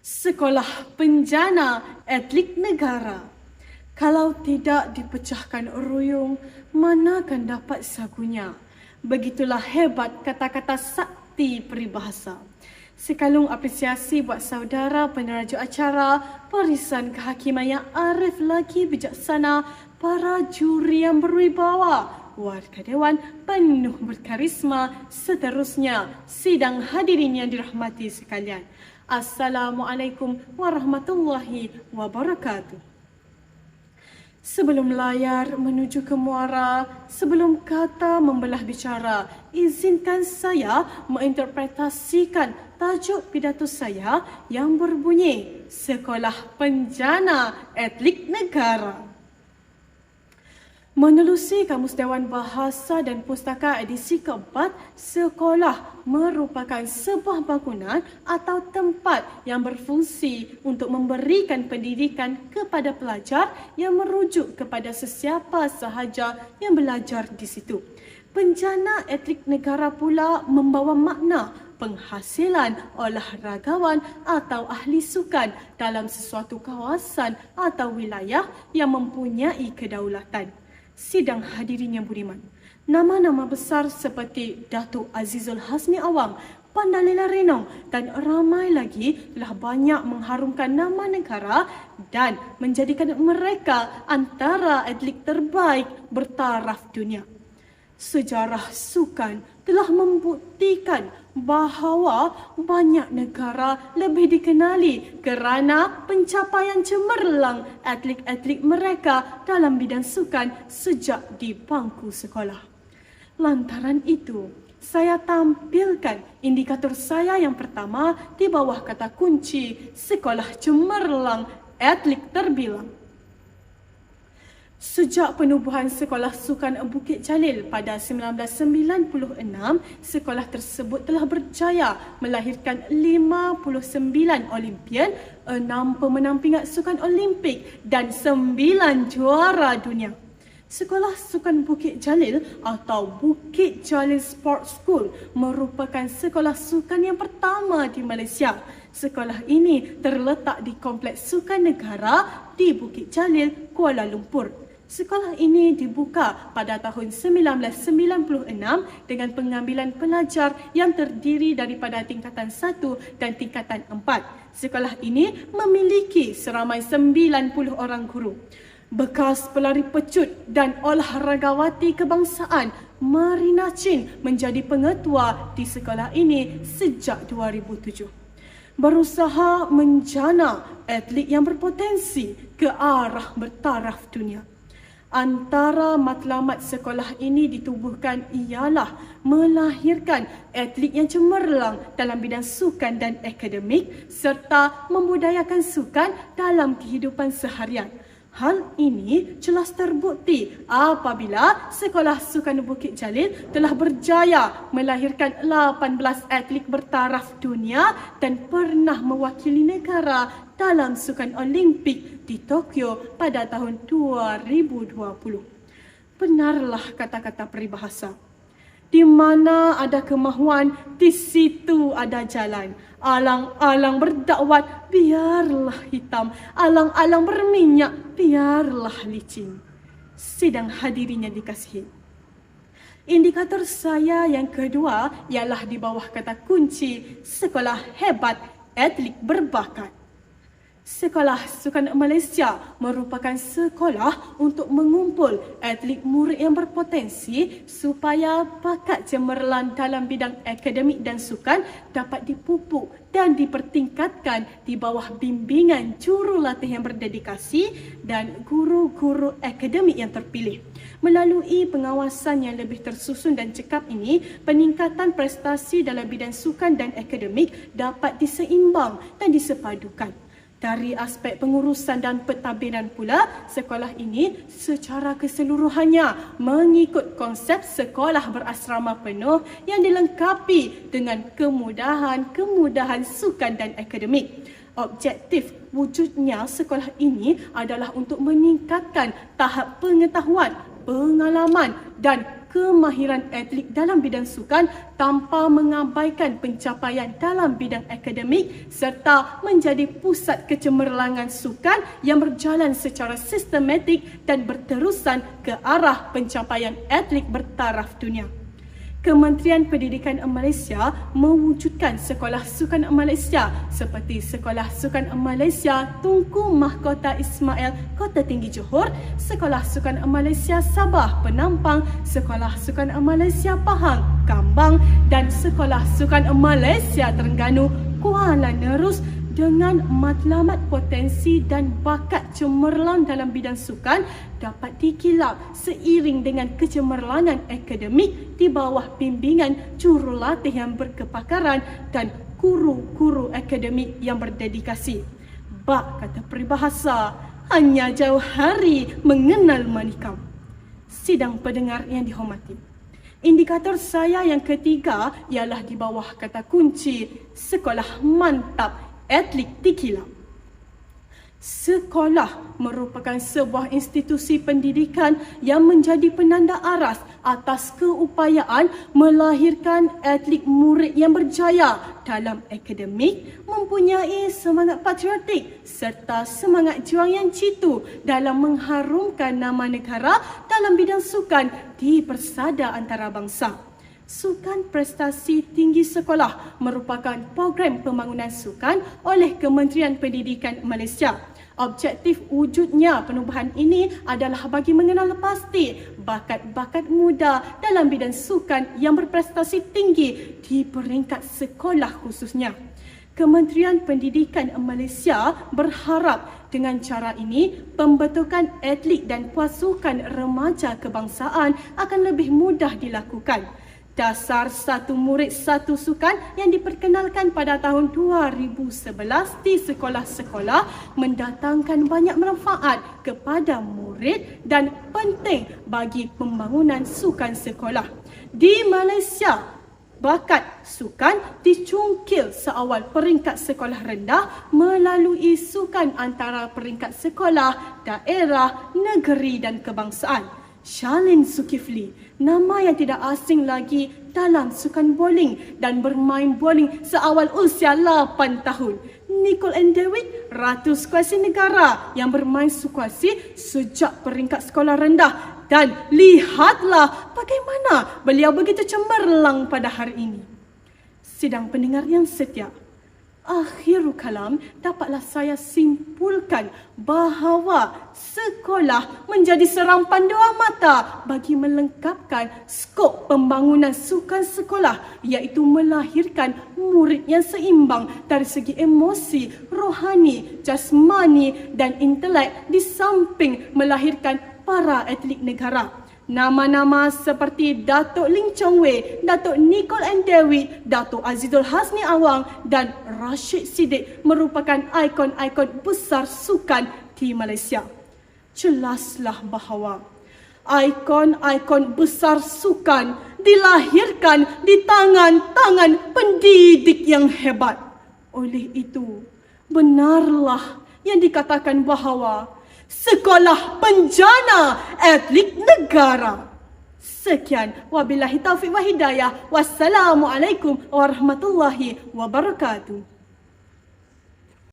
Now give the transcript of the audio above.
Sekolah penjana atlet negara. Kalau tidak dipecahkan ruyung, mana akan dapat sagunya? Begitulah hebat kata-kata sakti peribahasa. Sekalung apresiasi buat saudara peneraja acara, barisan kehakiman yang arif lagi bijaksana, para juri yang berwibawa, warga dewan penuh berkarisma, seterusnya sidang hadirin yang dirahmati sekalian. Assalamualaikum warahmatullahi wabarakatuh. Sebelum layar menuju ke muara, sebelum kata membelah bicara, izinkan saya menginterpretasikan tajuk pidato saya yang berbunyi Sekolah Penjana Atlet Negara. Menelusi Kamus Dewan Bahasa dan Pustaka edisi keempat, sekolah merupakan sebuah bangunan atau tempat yang berfungsi untuk memberikan pendidikan kepada pelajar yang merujuk kepada sesiapa sahaja yang belajar di situ. Penjana atlet negara pula membawa makna penghasilan olahragawan atau ahli sukan dalam sesuatu kawasan atau wilayah yang mempunyai kedaulatan. Sidang hadirin yang budiman, nama-nama besar seperti Datuk Azizul Hasni Awang, Pandalela Renong dan ramai lagi telah banyak mengharumkan nama negara dan menjadikan mereka antara atlet terbaik bertaraf dunia. Sejarah sukan telah membuktikan bahawa banyak negara lebih dikenali kerana pencapaian cemerlang atlet-atlet mereka dalam bidang sukan sejak di bangku sekolah. Lantaran itu, saya tampilkan indikator saya yang pertama di bawah kata kunci sekolah cemerlang atlet terbilang. Sejak penubuhan Sekolah Sukan Bukit Jalil pada 1996, sekolah tersebut telah berjaya melahirkan 59 Olimpian, 6 pemenang pingat sukan Olimpik dan 9 juara dunia. Sekolah Sukan Bukit Jalil atau Bukit Jalil Sports School merupakan sekolah sukan yang pertama di Malaysia. Sekolah ini terletak di Kompleks Sukan Negara di Bukit Jalil, Kuala Lumpur. Sekolah ini dibuka pada tahun 1996 dengan pengambilan pelajar yang terdiri daripada tingkatan 1 dan tingkatan 4. Sekolah ini memiliki seramai 90 orang guru. Bekas pelari pecut dan olahragawati kebangsaan Marina Chin menjadi pengetua di sekolah ini sejak 2007. Berusaha menjana atlet yang berpotensi ke arah bertaraf dunia. Antara matlamat sekolah ini ditubuhkan ialah melahirkan atlet yang cemerlang dalam bidang sukan dan akademik serta membudayakan sukan dalam kehidupan seharian. Hal ini jelas terbukti apabila Sekolah Sukan Bukit Jalil telah berjaya melahirkan 18 atlet bertaraf dunia dan pernah mewakili negara dalam Sukan Olimpik di Tokyo pada tahun 2020. Benarlah kata-kata peribahasa. Di mana ada kemahuan, di situ ada jalan. Alang-alang berdakwat, biarlah hitam. Alang-alang berminyak, biarlah licin. Sidang hadirin yang dikasihi. Indikator saya yang kedua ialah di bawah kata kunci sekolah hebat, atlet berbakat. Sekolah Sukan Malaysia merupakan sekolah untuk mengumpul atlet murid yang berpotensi supaya bakat cemerlang dalam bidang akademik dan sukan dapat dipupuk dan dipertingkatkan di bawah bimbingan jurulatih yang berdedikasi dan guru-guru akademik yang terpilih. Melalui pengawasan yang lebih tersusun dan cekap ini, peningkatan prestasi dalam bidang sukan dan akademik dapat diseimbang dan disepadukan. Dari aspek pengurusan dan pentadbiran pula, sekolah ini secara keseluruhannya mengikut konsep sekolah berasrama penuh yang dilengkapi dengan kemudahan sukan dan akademik. Objektif wujudnya sekolah ini adalah untuk meningkatkan tahap pengetahuan, pengalaman dan kemahiran atlet dalam bidang sukan tanpa mengabaikan pencapaian dalam bidang akademik serta menjadi pusat kecemerlangan sukan yang berjalan secara sistematik dan berterusan ke arah pencapaian atlet bertaraf dunia. Kementerian Pendidikan Malaysia mewujudkan Sekolah Sukan Malaysia seperti Sekolah Sukan Malaysia Tunku Mahkota Ismail Kota Tinggi Johor, Sekolah Sukan Malaysia Sabah Penampang, Sekolah Sukan Malaysia Pahang Kambang dan Sekolah Sukan Malaysia Terengganu Kuala Nerus dengan matlamat potensi dan bakat cemerlang dalam bidang sukan dapat dikilap seiring dengan kecemerlangan akademik di bawah bimbingan jurulatih yang berkepakaran dan guru-guru akademik yang berdedikasi. Bak kata peribahasa, hanya jauh hari mengenal manikam. Sidang pendengar yang dihormati, indikator saya yang ketiga ialah di bawah kata kunci sekolah mantap atlet dikilap. Sekolah merupakan sebuah institusi pendidikan yang menjadi penanda aras atas keupayaan melahirkan atlet murid yang berjaya dalam akademik, mempunyai semangat patriotik serta semangat juang yang jitu dalam mengharumkan nama negara dalam bidang sukan di persada antarabangsa. Sukan Prestasi Tinggi Sekolah merupakan program pembangunan sukan oleh Kementerian Pendidikan Malaysia. Objektif wujudnya penubuhan ini adalah bagi mengenal pasti bakat-bakat muda dalam bidang sukan yang berprestasi tinggi di peringkat sekolah khususnya. Kementerian Pendidikan Malaysia berharap dengan cara ini, pembentukan atlet dan pasukan remaja kebangsaan akan lebih mudah dilakukan. Dasar satu murid satu sukan yang diperkenalkan pada tahun 2011 di sekolah-sekolah mendatangkan banyak manfaat kepada murid dan penting bagi pembangunan sukan sekolah. Di Malaysia, bakat sukan dicungkil seawal peringkat sekolah rendah melalui sukan antara peringkat sekolah, daerah, negeri dan kebangsaan. Shalin Zulkifli, nama yang tidak asing lagi dalam sukan bowling dan bermain bowling seawal usia 8 tahun. Nicole and David, Ratu Skuasi Negara yang bermain skuasi sejak peringkat sekolah rendah. Dan lihatlah bagaimana beliau begitu cemerlang pada hari ini. Sidang pendengar yang setia, akhirul kalam dapatlah saya simpulkan bahawa sekolah menjadi serampan dua mata bagi melengkapkan skop pembangunan sukan sekolah, iaitu melahirkan murid yang seimbang dari segi emosi, rohani, jasmani dan intelek di samping melahirkan para atlet negara. Nama-nama seperti Datuk Ling Chong Wei, Datuk Nicole and David, Datuk Azizul Hasni Awang dan Rashid Siddiq merupakan ikon-ikon besar sukan di Malaysia. Jelaslah bahawa ikon-ikon besar sukan dilahirkan di tangan-tangan pendidik yang hebat. Oleh itu, benarlah yang dikatakan bahawa sekolah penjana atlet negara. Sekian, wabillahi taufiq wa hidayah. Wassalamualaikum warahmatullahi wabarakatuh.